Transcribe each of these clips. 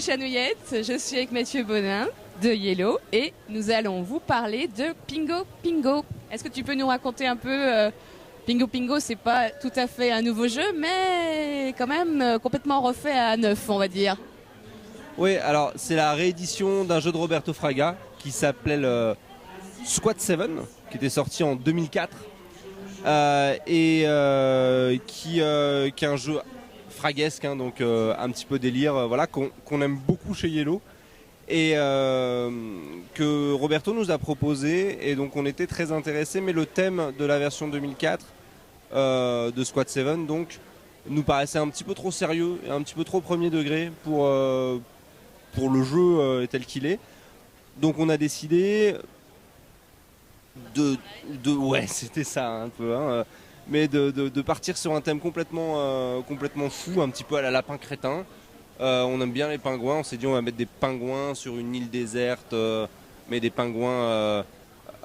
c'est Chanouillette, je suis avec Mathieu Bonin de Yellow et nous allons vous parler de Pingo Pingo. Est-ce que tu peux nous raconter un peu Pingo Pingo, c'est pas tout à fait un nouveau jeu, mais quand même complètement refait à neuf, on va dire. Oui, alors c'est la réédition d'un jeu de Roberto Fraga qui s'appelait le Squad 7, qui était sorti en 2004 qui est un jeu fraguesque, hein, donc un petit peu délire, voilà, qu'on aime beaucoup chez Yellow et que Roberto nous a proposé, et donc on était très intéressés, mais le thème de la version 2004 de Squad 7 donc nous paraissait un petit peu trop sérieux et un petit peu trop premier degré pour le jeu tel qu'il est. Donc on a décidé ouais, c'était ça un peu, hein, mais de partir sur un thème complètement fou, un petit peu à la lapin crétin. On aime bien les pingouins, on s'est dit on va mettre des pingouins sur une île déserte, mais des pingouins,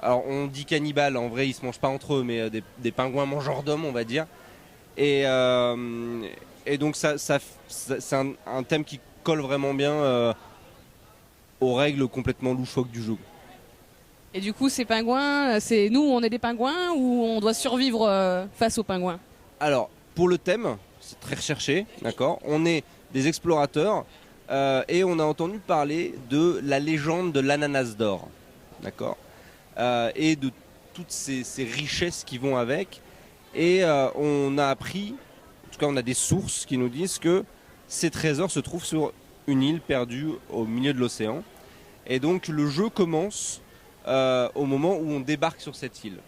alors on dit cannibales, en vrai ils se mangent pas entre eux, mais des pingouins mangeurs d'hommes, on va dire. Et donc c'est un thème qui colle vraiment bien aux règles complètement loufoques du jeu. Et du coup, ces pingouins, c'est nous, on est des pingouins ou on doit survivre face aux pingouins? Alors, pour le thème, c'est très recherché, d'accord. On est des explorateurs et on a entendu parler de la légende de l'ananas d'or, d'accord, et de toutes ces richesses qui vont avec. Et on a appris, en tout cas on a des sources qui nous disent que ces trésors se trouvent sur une île perdue au milieu de l'océan. Et donc le jeu commence au moment où on débarque sur cette île.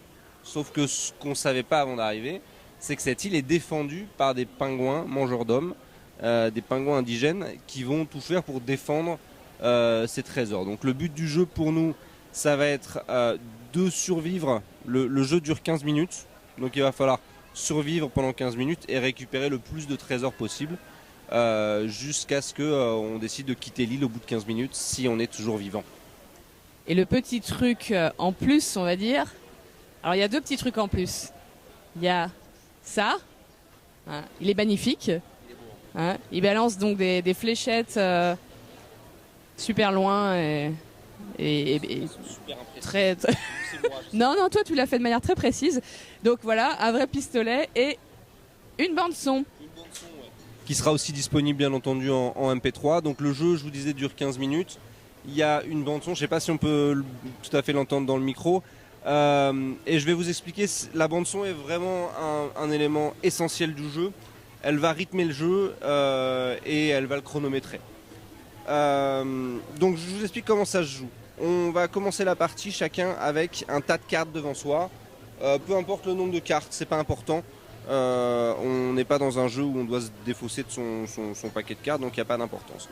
Sauf que ce qu'on ne savait pas avant d'arriver, c'est que cette île est défendue par des pingouins mangeurs d'hommes, des pingouins indigènes qui vont tout faire pour défendre ces trésors. Donc le but du jeu pour nous, ça va être de survivre. Le jeu dure 15 minutes, donc il va falloir survivre pendant 15 minutes et récupérer le plus de trésors possible jusqu'à ce qu'on décide de quitter l'île au bout de 15 minutes si on est toujours vivant. Et le petit truc en plus, on va dire, alors il y a deux petits trucs en plus. Il y a ça, hein, il est magnifique, hein, il balance donc des fléchettes super loin et très... non, toi tu l'as fait de manière très précise. Donc voilà, un vrai pistolet et une bande son. Qui sera aussi disponible bien entendu en MP3. Donc le jeu, je vous disais, dure 15 minutes. Il y a une bande son, je ne sais pas si on peut tout à fait l'entendre dans le micro. Et je vais vous expliquer, la bande son est vraiment un élément essentiel du jeu. Elle va rythmer le jeu et elle va le chronométrer. Donc je vous explique comment ça se joue. On va commencer la partie chacun avec un tas de cartes devant soi. Peu importe le nombre de cartes, c'est pas important. On n'est pas dans un jeu où on doit se défausser de son paquet de cartes, donc il n'y a pas d'importance.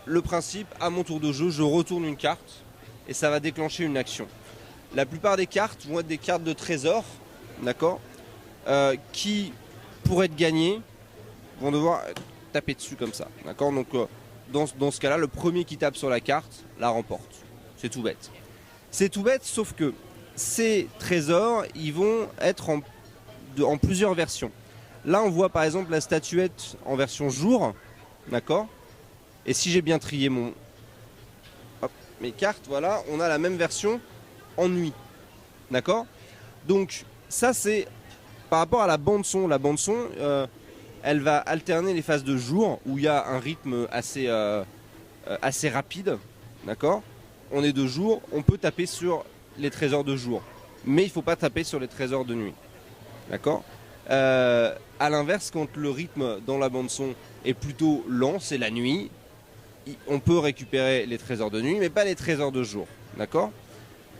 Le principe, à mon tour de jeu, je retourne une carte et ça va déclencher une action. La plupart des cartes vont être des cartes de trésor, d'accord, qui, pour être gagnées, vont devoir taper dessus comme ça, d'accord. Donc dans ce cas-là, le premier qui tape sur la carte la remporte. C'est tout bête. C'est tout bête, sauf que ces trésors, ils vont être en plusieurs versions. Là, on voit par exemple la statuette en version jour, d'accord. Et si j'ai bien trié mes cartes, voilà, on a la même version en nuit, d'accord. Donc ça, c'est par rapport à la bande son. La bande son, elle va alterner les phases de jour où il y a un rythme assez rapide, d'accord. On est de jour, on peut taper sur les trésors de jour, mais il ne faut pas taper sur les trésors de nuit. D'accord. À l'inverse, quand le rythme dans la bande son est plutôt lent, c'est la nuit, on peut récupérer les trésors de nuit, mais pas les trésors de jour. D'accord.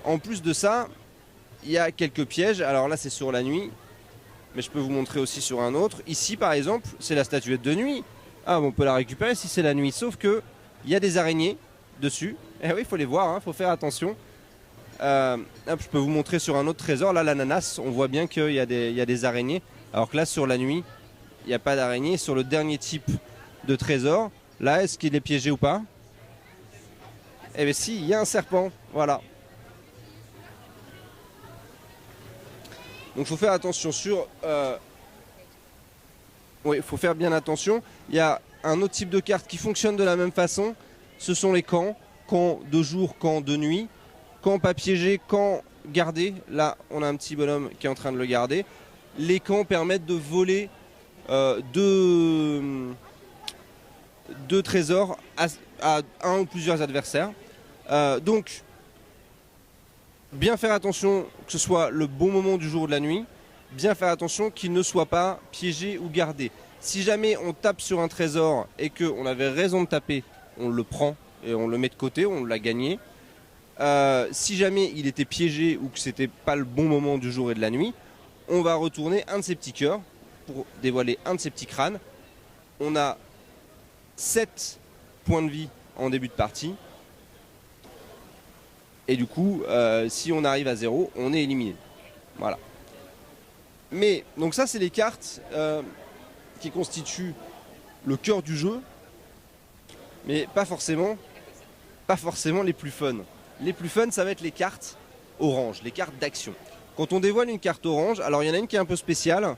En plus de ça, il y a quelques pièges. Alors là, c'est sur la nuit, mais je peux vous montrer aussi sur un autre. Ici, par exemple, c'est la statuette de nuit. Ah, on peut la récupérer si c'est la nuit, sauf que il y a des araignées dessus. Eh oui, il faut les voir, hein, faut faire attention. Je peux vous montrer sur un autre trésor. Là, l'ananas, on voit bien qu'il y a des araignées. Alors que là, sur la nuit, il n'y a pas d'araignées. Sur le dernier type de trésor, là, est-ce qu'il est piégé ou pas? Eh bien si, il y a un serpent. Voilà. Donc il faut faire attention sur... Oui, il faut faire bien attention. Il y a un autre type de carte qui fonctionne de la même façon, ce sont les camps. Camp de jour, camp de nuit. Camp pas piégé, camp gardé. Là, on a un petit bonhomme qui est en train de le garder. Les camps permettent de voler deux trésors à un ou plusieurs adversaires. Donc, bien faire attention que ce soit le bon moment du jour ou de la nuit. Bien faire attention qu'il ne soit pas piégé ou gardé. Si jamais on tape sur un trésor et qu'on avait raison de taper, on le prend et on le met de côté, on l'a gagné. Si jamais il était piégé ou que c'était pas le bon moment du jour et de la nuit, on va retourner un de ces petits cœurs pour dévoiler un de ces petits crânes. On a 7 points de vie en début de partie. Et du coup, si on arrive à 0, on est éliminé. Voilà. Mais, donc ça c'est les cartes qui constituent le cœur du jeu, mais pas forcément les plus fun. Les plus fun, ça va être les cartes orange, les cartes d'action. Quand on dévoile une carte orange, alors il y en a une qui est un peu spéciale,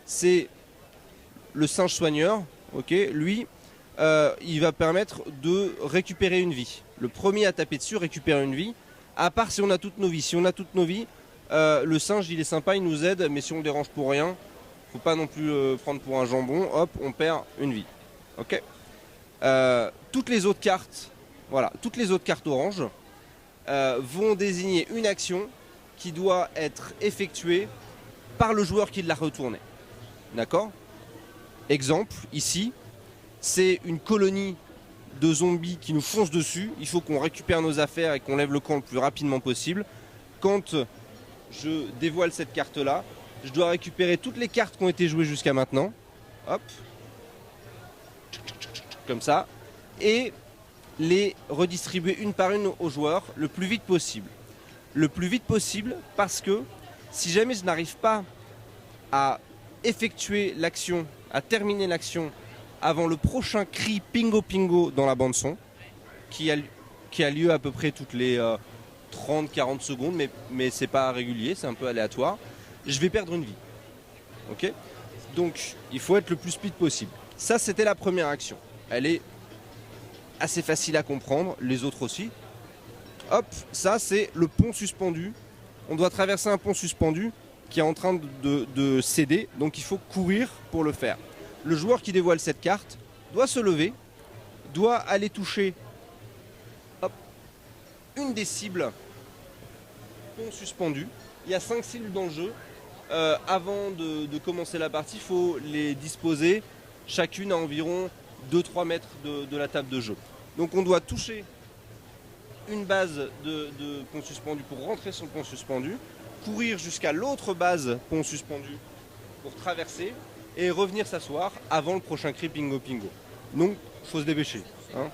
c'est le singe soigneur. Ok, lui, il va permettre de récupérer une vie. Le premier à taper dessus récupère une vie, à part si on a toutes nos vies. Si on a toutes nos vies, le singe il est sympa, il nous aide, mais si on le dérange pour rien, faut pas non plus prendre pour un jambon, hop, on perd une vie. Ok. Toutes les autres cartes, voilà, toutes les autres cartes oranges vont désigner une action qui doit être effectuée par le joueur qui l'a retournée. D'accord? Exemple, ici, c'est une colonie de zombies qui nous foncent dessus. Il faut qu'on récupère nos affaires et qu'on lève le camp le plus rapidement possible. Quand je dévoile cette carte-là, je dois récupérer toutes les cartes qui ont été jouées jusqu'à maintenant. Hop. Comme ça. Et les redistribuer une par une aux joueurs le plus vite possible. Le plus vite possible parce que si jamais je n'arrive pas à effectuer l'action, à terminer l'action avant le prochain cri Pingo Pingo dans la bande son, qui a lieu à peu près toutes les 30-40 secondes, mais c'est pas régulier, c'est un peu aléatoire, je vais perdre une vie. Ok? Donc il faut être le plus speed possible. Ça c'était la première action. Elle est assez facile à comprendre, les autres aussi. Hop, ça c'est le pont suspendu. On doit traverser un pont suspendu qui est en train de céder, donc il faut courir pour le faire. Le joueur qui dévoile cette carte doit se lever, doit aller toucher une des cibles pont suspendu. Il y a 5 cibles dans le jeu. Avant de commencer la partie, il faut les disposer chacune à environ 2-3 mètres de la table de jeu. Donc on doit toucher une base de pont suspendu pour rentrer sur le pont suspendu, courir jusqu'à l'autre base pont suspendu pour traverser et revenir s'asseoir avant le prochain cri Pingo Pingo. Donc il faut se dépêcher. Hein.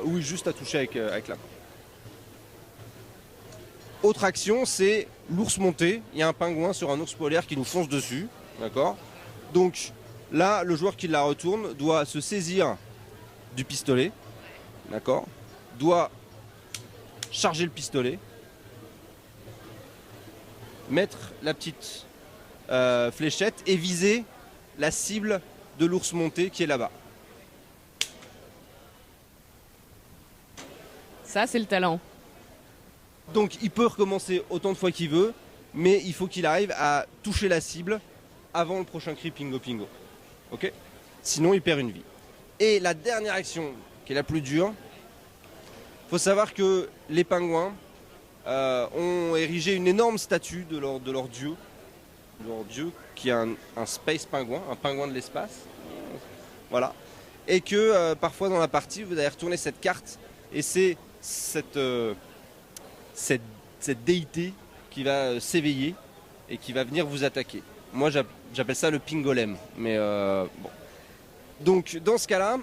Oui, juste à toucher avec la main. Autre action, c'est l'ours monté. Il y a un pingouin sur un ours polaire qui nous fonce dessus. D'accord ? Donc là, le joueur qui la retourne doit se saisir du pistolet. D'accord ? Doit charger le pistolet. Mettre la petite fléchette et viser la cible de l'ours monté qui est là-bas. Ça, c'est le talent. Donc il peut recommencer autant de fois qu'il veut, mais il faut qu'il arrive à toucher la cible avant le prochain cri Pingo Pingo. Ok ? Sinon il perd une vie. Et la dernière action, qui est la plus dure, il faut savoir que les pingouins ont érigé une énorme statue de leur dieu. Leur dieu qui est un space pingouin, un pingouin de l'espace. Voilà. Et que parfois dans la partie, vous allez retourner cette carte et c'est cette déité qui va s'éveiller et qui va venir vous attaquer. Moi j'appelle ça le pingolem. Mais bon. Donc dans ce cas-là,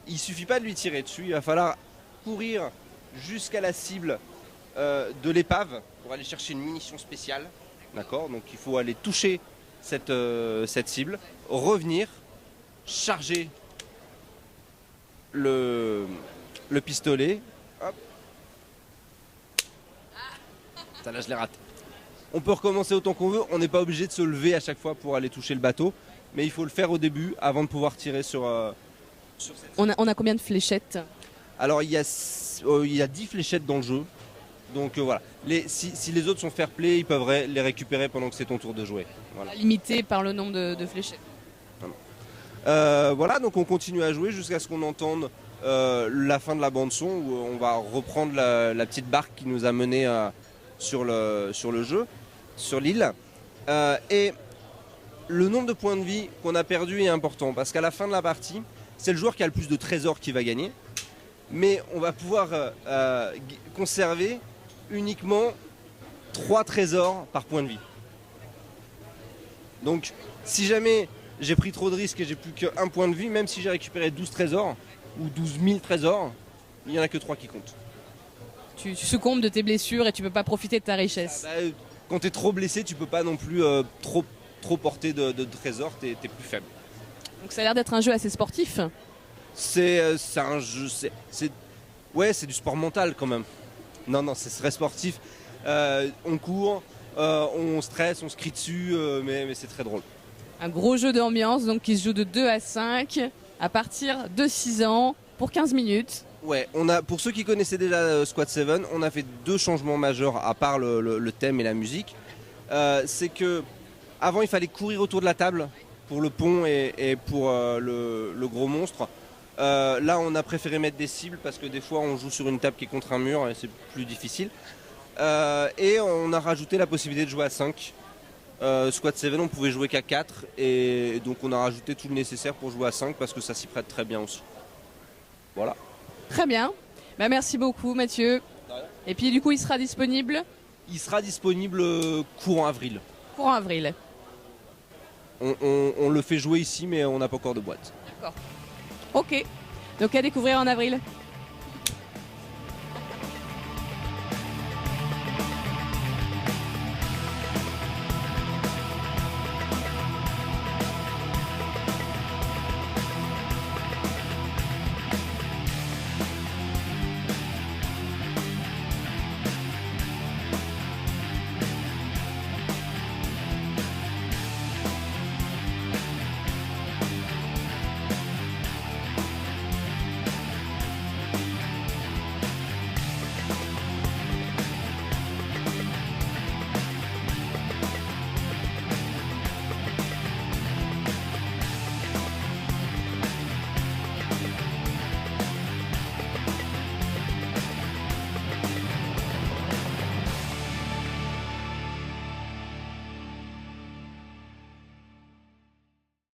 il suffit pas de lui tirer dessus, il va falloir courir jusqu'à la cible de l'épave pour aller chercher une munition spéciale. D'accord ? Donc il faut aller toucher cette cible, revenir, charger le pistolet. Hop. Ça là je l'ai raté. On peut recommencer autant qu'on veut, on n'est pas obligé de se lever à chaque fois pour aller toucher le bateau, mais il faut le faire au début avant de pouvoir tirer sur On a combien de fléchettes? Alors il y a 10 fléchettes dans le jeu. Donc voilà. Si les autres sont fair play, ils peuvent les récupérer pendant que c'est ton tour de jouer. Voilà. Limité par le nombre de fléchettes. Voilà, donc on continue à jouer jusqu'à ce qu'on entende la fin de la bande son où on va reprendre la petite barque qui nous a menés sur le jeu, sur l'île. Et le nombre de points de vie qu'on a perdu est important parce qu'à la fin de la partie, c'est le joueur qui a le plus de trésors qui va gagner. Mais on va pouvoir conserver uniquement 3 trésors par point de vie. Donc si jamais j'ai pris trop de risques et j'ai plus qu'un point de vie, même si j'ai récupéré 12 trésors ou 12 000 trésors, il n'y en a que 3 qui comptent. Tu succombes de tes blessures et tu peux pas profiter de ta richesse. Quand tu es trop blessé, tu peux pas non plus trop porter de trésors, tu es plus faible. Donc ça a l'air d'être un jeu assez sportif. C'est un jeu, c'est du sport mental quand même. Non, c'est très sportif. On court, on stresse, on se crie dessus, mais c'est très drôle. Un gros jeu d'ambiance donc qui se joue de 2 à 5 à partir de 6 ans pour 15 minutes. Ouais, pour ceux qui connaissaient déjà Squad 7, on a fait 2 changements majeurs à part le thème et la musique. C'est que avant il fallait courir autour de la table pour le pont et pour le gros monstre. Là on a préféré mettre des cibles parce que des fois on joue sur une table qui est contre un mur et c'est plus difficile. Et on a rajouté la possibilité de jouer à 5. Squad 7 on pouvait jouer qu'à 4 et donc on a rajouté tout le nécessaire pour jouer à 5 parce que ça s'y prête très bien aussi. Voilà. Très bien. Merci beaucoup Mathieu. Et puis du coup il sera disponible? Il sera disponible courant avril. Courant avril. On le fait jouer ici mais on n'a pas encore de boîte. D'accord. Ok. Donc à découvrir en avril.